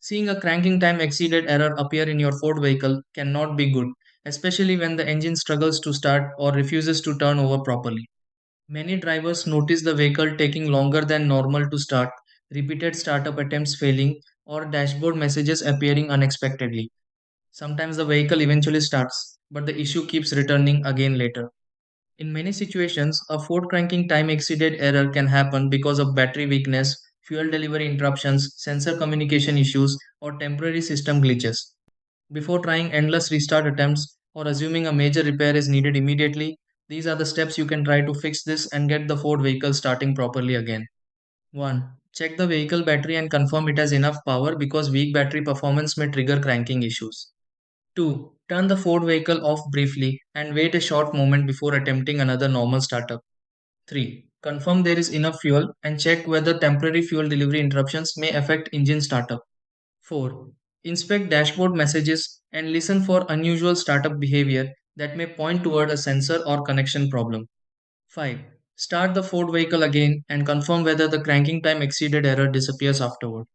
Seeing a cranking time exceeded error appear in your Ford vehicle cannot be good, especially when the engine struggles to start or refuses to turn over properly. Many drivers notice the vehicle taking longer than normal to start, repeated startup attempts failing, or dashboard messages appearing unexpectedly. Sometimes the vehicle eventually starts, but the issue keeps returning again later. In many situations, a Ford cranking time exceeded error can happen because of battery weakness, fuel delivery interruptions, sensor communication issues, or temporary system glitches. Before trying endless restart attempts or assuming a major repair is needed immediately, these are the steps you can try to fix this and get the Ford vehicle starting properly again. 1. Check the vehicle battery and confirm it has enough power because weak battery performance may trigger cranking issues. 2. Turn the Ford vehicle off briefly and wait a short moment before attempting another normal startup. 3. Confirm there is enough fuel and check whether temporary fuel delivery interruptions may affect engine startup. 4. Inspect dashboard messages and listen for unusual startup behavior that may point toward a sensor or connection problem. 5. Start the Ford vehicle again and confirm whether the cranking time exceeded error disappears afterward.